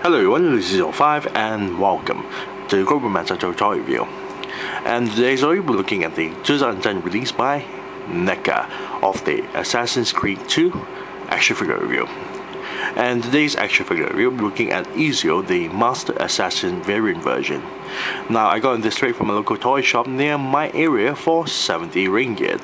Hello everyone, this is Ezio5 and welcome to the Global Master Tutorial Review. And today we'll be looking at the 2010 release by Neca of the Assassin's Creed 2 action figure review. And today's action figure review, we'll be looking at Ezio, the Master Assassin variant version. Now I got this straight from a local toy shop near my area for 70 ringgit.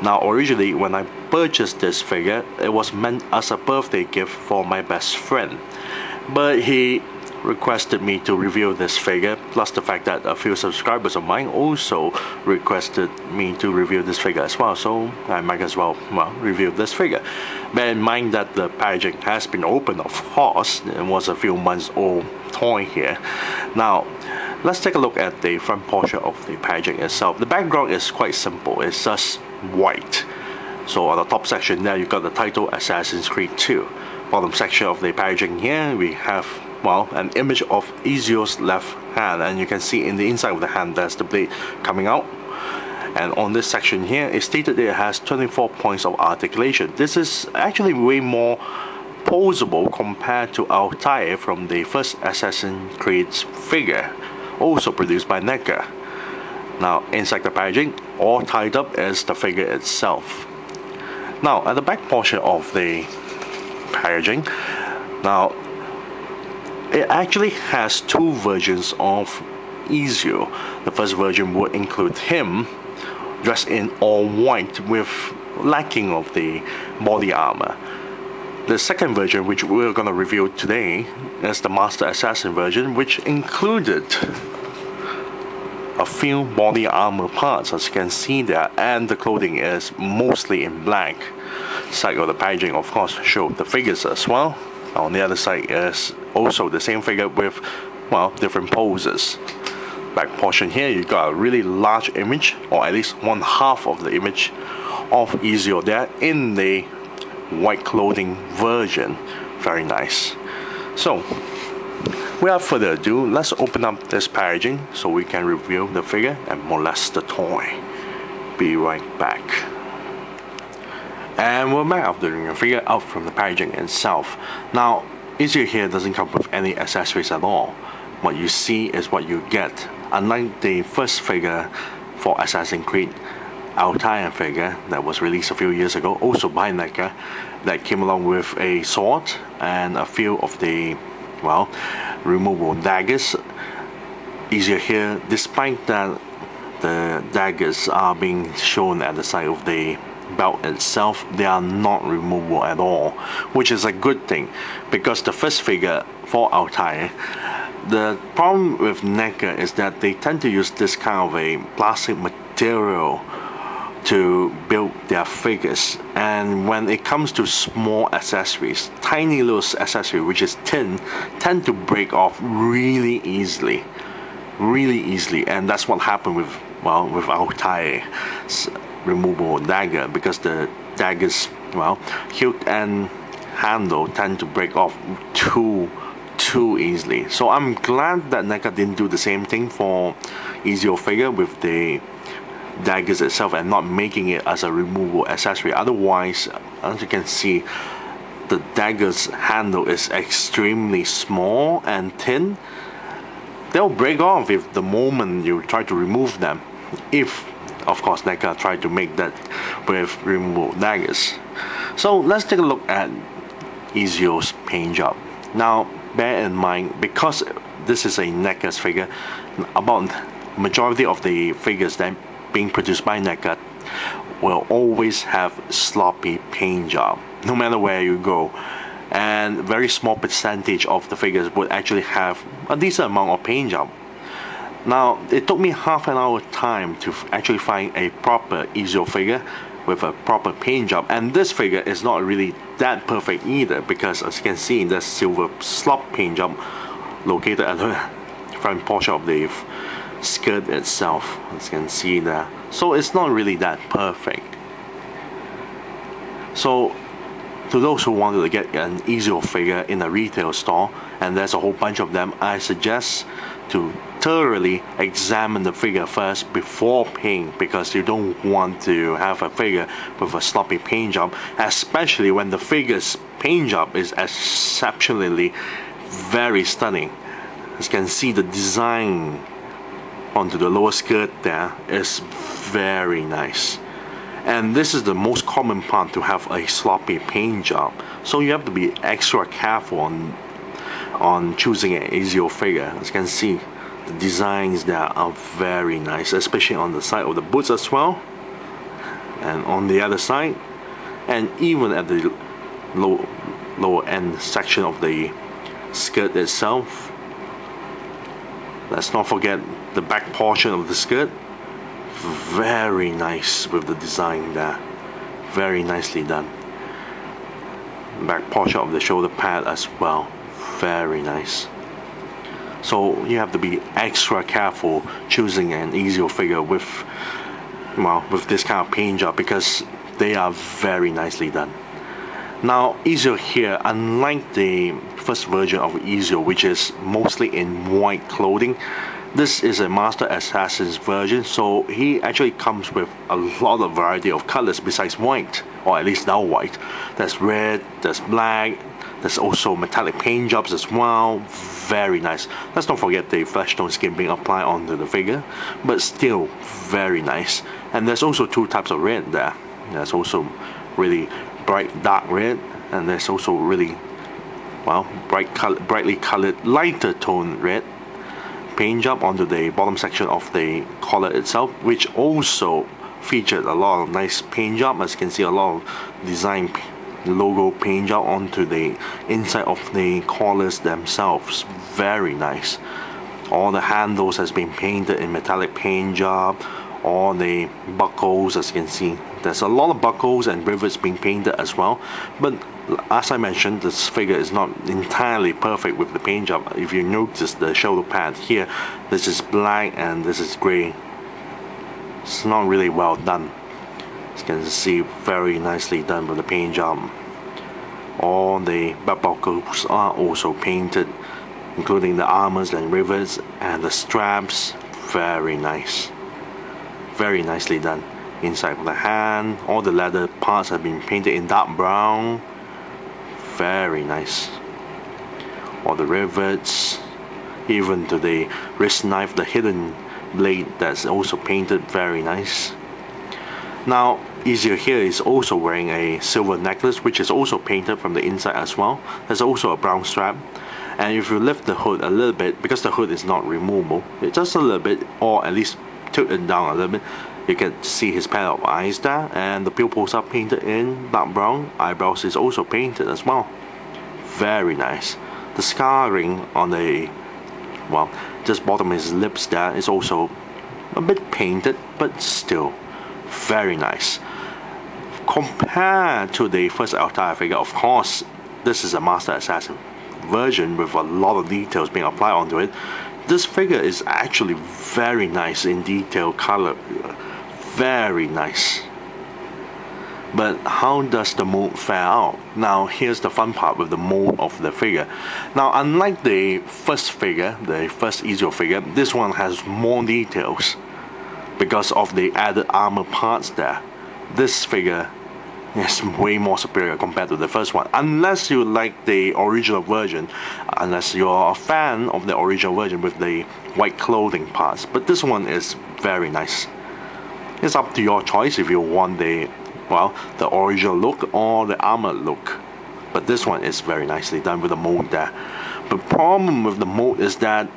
Now originally when I purchased this figure, it was meant as a birthday gift for my best friend. But he requested me to review this figure, plus the fact that a few subscribers of mine also requested me to review this figure as well, so I might as well review this figure. Bear in mind that the packaging has been opened, of course. It was a few months old toy here. Now let's take a look at the front portion of the packaging itself. The background is quite simple, it's just white. So on the top section there you got the title Assassin's Creed 2. Bottom section of the packaging here we have an image of Ezio's left hand, and you can see in the inside of the hand there's the blade coming out. And on this section here it's stated that it has 24 points of articulation. This is actually way more poseable compared to Altair from the first Assassin's Creed figure, also produced by Neca. Now inside the packaging, all tied up, is the figure itself. Now at the back portion of the packaging, now it actually has two versions of Ezio. The first version would include him dressed in all white with lacking of the body armor. The second version, which we're going to review today, is the Master Assassin version, which included a few body armor parts, as you can see there, and the clothing is mostly in black. Side of the packaging of course show the figures as well. On the other side is also the same figure with different poses. Back portion here you got a really large image, or at least one half of the image of Ezio there in the white clothing version. Very nice. So without further ado, let's open up this packaging so we can review the figure and molest the toy. Be right back. And we're back after the figure out from the packaging itself. Now Ezio here doesn't come with any accessories at all. What you see is what you get. Unlike the first figure for Assassin's Creed, Altair figure that was released a few years ago, also by Neca, that came along with a sword and a few of the removable daggers. Ezio here, despite that the daggers are being shown at the side of the belt itself, they are not removable at all, which is a good thing, because the first figure for Altair, the problem with Neca is that they tend to use this kind of a plastic material to build their figures, and when it comes to small accessories, tiny little accessories which is tin, tend to break off really easily, and that's what happened with Altair's removable dagger, because the daggers hilt and handle tend to break off too easily. So I'm glad that Neca didn't do the same thing for Ezio figure with the daggers itself and not making it as a removable accessory. Otherwise, as you can see, the dagger's handle is extremely small and thin. They'll break off if the moment you try to remove them, if of course Neca tried to make that with removable daggers. So let's take a look at Ezio's paint job. Now bear in mind, because this is a Neca's figure, about majority of the figures that being produced by Neca will always have sloppy paint job, no matter where you go. And very small percentage of the figures would actually have a decent amount of paint job. Now it took me half an hour time to actually find a proper Ezio figure with a proper paint job, and this figure is not really that perfect either, because as you can see, there's silver slop paint job located at the front portion of the skirt itself, as you can see there. So it's not really that perfect. So to those who wanted to get an Ezio figure in a retail store, and there's a whole bunch of them, I suggest to thoroughly examine the figure first before paint, because you don't want to have a figure with a sloppy paint job, especially when the figure's paint job is exceptionally very stunning. As you can see, the design onto the lower skirt there is very nice. And this is the most common part to have a sloppy paint job, so you have to be extra careful on choosing an Ezio figure. As you can see, the designs there are very nice, especially on the side of the boots as well, and on the other side, and even at the lower end section of the skirt itself. Let's not forget the back portion of the skirt. Very nice with the design there, very nicely done. Back portion of the shoulder pad as well, very nice. So you have to be extra careful choosing an Ezio figure with this kind of paint job, because they are very nicely done. Now Ezio here, unlike the first version of Ezio, which is mostly in white clothing, this is a Master Assassin's version, so he actually comes with a lot of variety of colors besides white, or at least now white. There's red, there's black, there's also metallic paint jobs as well. Very nice. Let's not forget the flesh tone skin being applied onto the figure, but still very nice. And there's also two types of red there. There's also really bright dark red, and there's also really brightly colored lighter tone red paint job onto the bottom section of the collar itself, which also featured a lot of nice paint job. As you can see, a lot of design logo paint job onto the inside of the collars themselves. Very nice. All the handles has been painted in metallic paint job. All the buckles, as you can see, there's a lot of buckles and rivets being painted as well. But as I mentioned, this figure is not entirely perfect with the paint job. If you notice the shoulder pad here, this is black and this is grey. It's not really well done. As you can see, very nicely done with the paint job. All the belt buckles are also painted, including the armors and rivets and the straps. Very nice. Very nicely done. Inside of the hand, all the leather parts have been painted in dark brown. Very nice. All the rivets, even to the wrist knife, the hidden blade, that's also painted very nice. Now Ezio here is also wearing a silver necklace, which is also painted from the inside as well. There's also a brown strap, and if you lift the hood a little bit, because the hood is not removable, it's just a little bit, or at least tilt it down a little bit, you can see his pair of eyes there, and the pupils are painted in dark brown. Eyebrows is also painted as well. Very nice. The scarring on the just bottom of his lips there is also a bit painted, but still very nice. Compared to the first Altair figure, of course, this is a Master Assassin version with a lot of details being applied onto it. This figure is actually very nice in detail, color, very nice. But how does the mold fare out? Now here's the fun part with the mold of the figure. Now unlike the first figure, the first Ezio figure, this one has more details because of the added armor parts there. This figure is way more superior compared to the first one, unless you like the original version, unless you're a fan of the original version with the white clothing parts. But this one is very nice. It's up to your choice if you want the original look or the armor look. But this one is very nicely done with the mold there. The problem with the mold is that,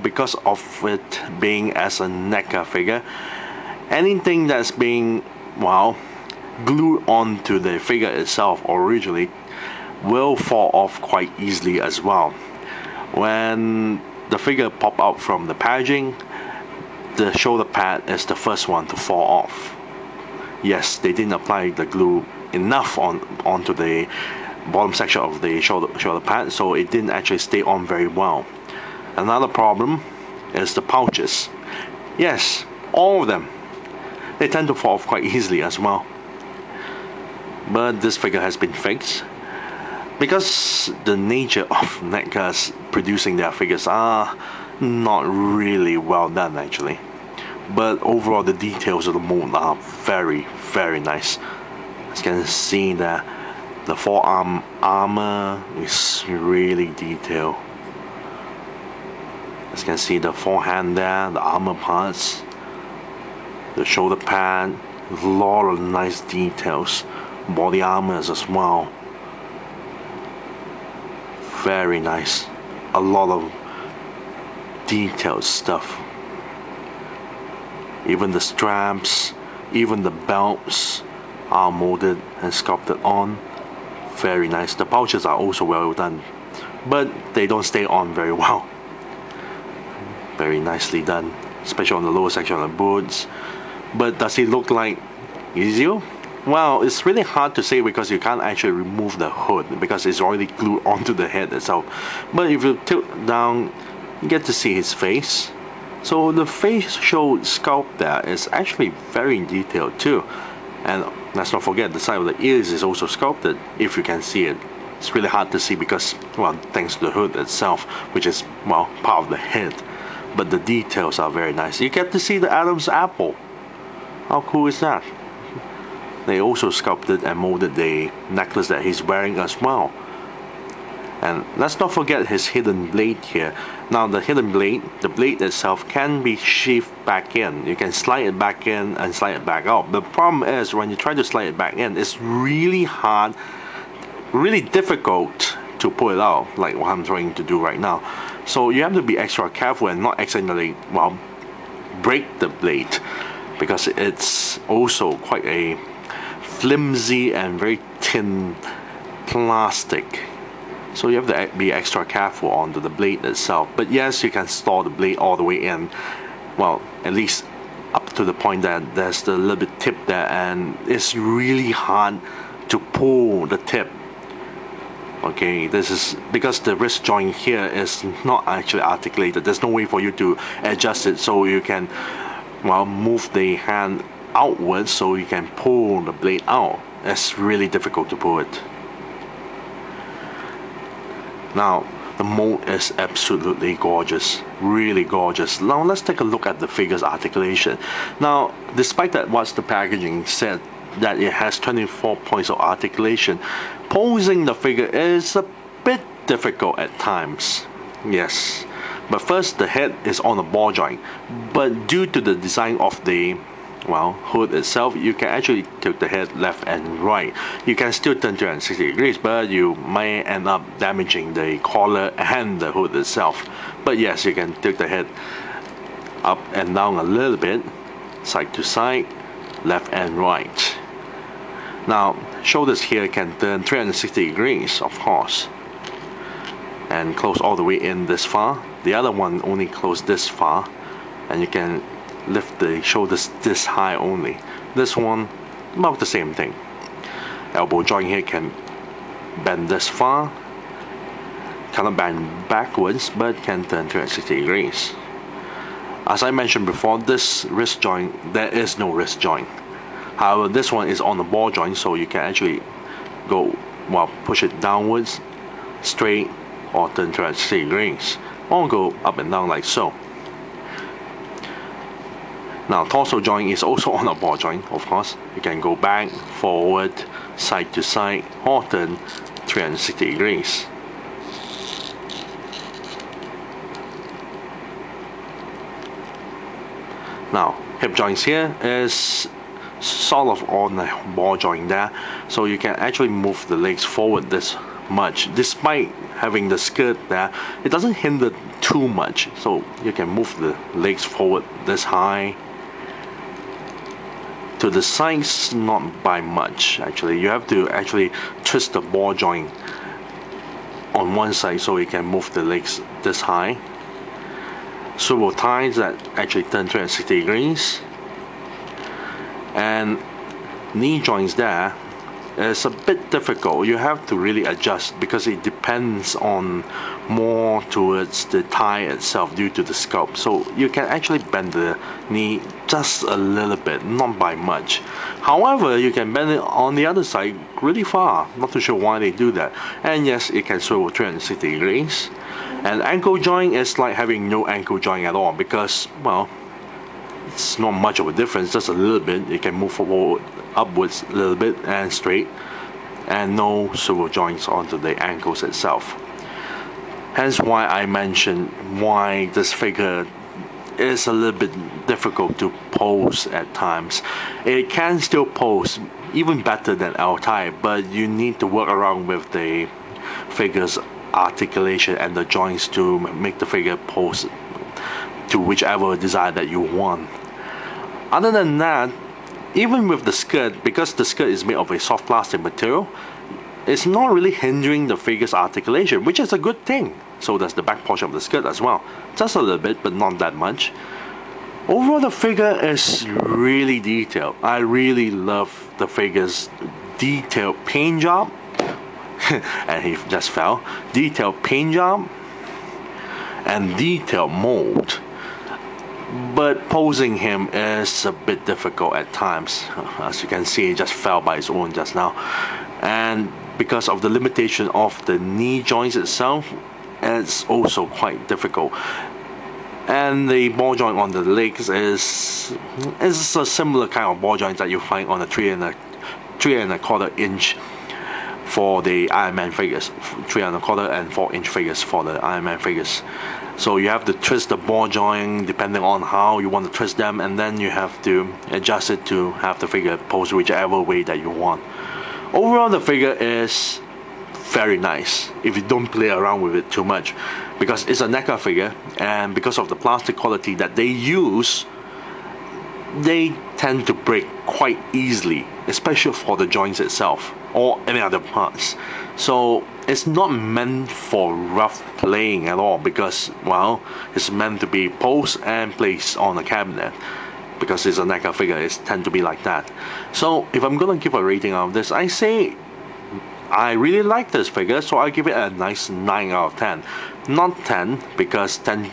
because of it being as a Neca figure, anything that's being, glued onto the figure itself originally will fall off quite easily as well. When the figure pop out from the packaging, the shoulder pad is the first one to fall off. Yes, they didn't apply the glue enough onto the bottom section of the shoulder pad, so it didn't actually stay on very well. Another problem is the pouches. Yes, all of them, they tend to fall off quite easily as well. But this figure has been fixed because the nature of NECA's producing their figures are not really well done actually. But overall, the details of the mold are very, very nice. As you can see there, The forearm armor is really detailed. As you can see, the forehand there, the armor parts, the shoulder pad, a lot of nice details. Body armors as well. Very nice. A lot of detailed stuff. Even the straps, even the belts are molded and sculpted on. Very nice. The pouches are also well done, but they don't stay on very well. Very nicely done, especially on the lower section of the boots. But does it look like Ezio? Well, it's really hard to say because you can't actually remove the hood because it's already glued onto the head itself. But if you tilt down, you get to see his face. So the facial sculpt there is actually very detailed too. And let's not forget the side of the ears is also sculpted, if you can see it. It's really hard to see because, well, thanks to the hood itself, which is, well, part of the head. But the details are very nice. You get to see the Adam's apple. How cool is that? They also sculpted and molded the necklace that he's wearing as well. And let's not forget his hidden blade here. Now the hidden blade, the blade itself can be sheathed back in. You can slide it back in and slide it back out. The problem is when you try to slide it back in, it's really hard, really difficult to pull it out, like what I'm trying to do right now. So you have to be extra careful and not accidentally, well, break the blade, because it's also quite a flimsy and very thin plastic. So you have to be extra careful onto the blade itself. But yes, you can store the blade all the way in. Well, at least up to the point that there's the little bit tip there, and it's really hard to pull the tip. Okay, this is because the wrist joint here is not actually articulated. There's no way for you to adjust it so you can, well, move the hand outwards so you can pull the blade out. It's really difficult to pull it. Now, the mold is absolutely gorgeous, really gorgeous. Now let's take a look at the figure's articulation. Now, despite that what's the packaging said that it has 24 points of articulation, posing the figure is a bit difficult at times. Yes, but first the head is on a ball joint, but due to the design of the, well, hood itself, you can actually tilt the head left and right. You can still turn 360 degrees, but you may end up damaging the collar and the hood itself. But yes, you can tilt the head up and down a little bit, side to side, left and right. Now, shoulders here can turn 360 degrees, of course, and close all the way in this far. The other one only close this far, and you can lift the shoulders this high only. This one, about the same thing. Elbow joint here can bend this far, cannot bend backwards, but can turn 360 degrees. As I mentioned before, this wrist joint, there is no wrist joint. However, this one is on the ball joint, so you can actually go, well, push it downwards, straight, or turn 360 degrees, or go up and down like so. Now, torso joint is also on a ball joint, of course. You can go back, forward, side to side, or turn 360 degrees. Now, hip joints here is sort of on the ball joint there, so you can actually move the legs forward this much. Despite having the skirt there, it doesn't hinder too much, so you can move the legs forward this high. To the sides, not by much actually. You have to actually twist the ball joint on one side so you can move the legs this high. Swivel ties that actually turn 360 degrees. And knee joints there is a bit difficult. You have to really adjust because it depends on more towards the thigh itself due to the sculpt. So you can actually bend the knee just a little bit, not by much. However, you can bend it on the other side really far. Not too sure why they do that. And yes, it can swivel 360 degrees. And ankle joint is like having no ankle joint at all because, well, it's not much of a difference, just a little bit. You can move forward, upwards a little bit and straight. and no swivel joints onto the ankles itself. Hence why I mentioned why this figure is a little bit difficult to pose at times. It can still pose even better than L-type, but you need to work around with the figure's articulation and the joints to make the figure pose to whichever design that you want. Other than that, even with the skirt, because the skirt is made of a soft plastic material, it's not really hindering the figure's articulation, which is a good thing. So does the back portion of the skirt as well. Just a little bit, but not that much. Overall, the figure is really detailed. I really love the figure's detailed paint job. And he just fell. Detailed paint job and detailed mold. But posing him is a bit difficult at times. As you can see, he just fell by his own just now. And because of the limitation of the knee joints itself, it's also quite difficult. And the ball joint on the legs is a similar kind of ball joint that you find on a 3.25 inch for the Iron Man figures, 3.25 and 4-inch figures for the Iron Man figures. So you have to twist the ball joint depending on how you want to twist them, and then you have to adjust it to have the figure pose whichever way that you want. Overall, the figure is very nice if you don't play around with it too much, because it's a Neca figure, and because of the plastic quality that they use, they tend to break quite easily, especially for the joints itself or any other parts. So it's not meant for rough playing at all, because, well, it's meant to be posed and placed on a cabinet. Because it's a Neca figure, it tends to be like that. So if I'm gonna give a rating out of this, I say I really like this figure, so I give it a nice 9 out of 10. Not 10, because 10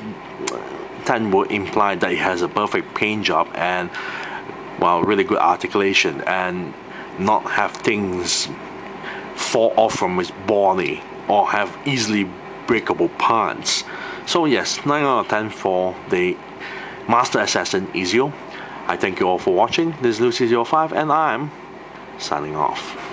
would imply that it has a perfect paint job and, well, really good articulation, and not have things fall off from its body or have easily breakable parts. So yes, 9 out of 10 for the Master Assassin Ezio. I thank you all for watching. This is Lucy05, and I'm signing off.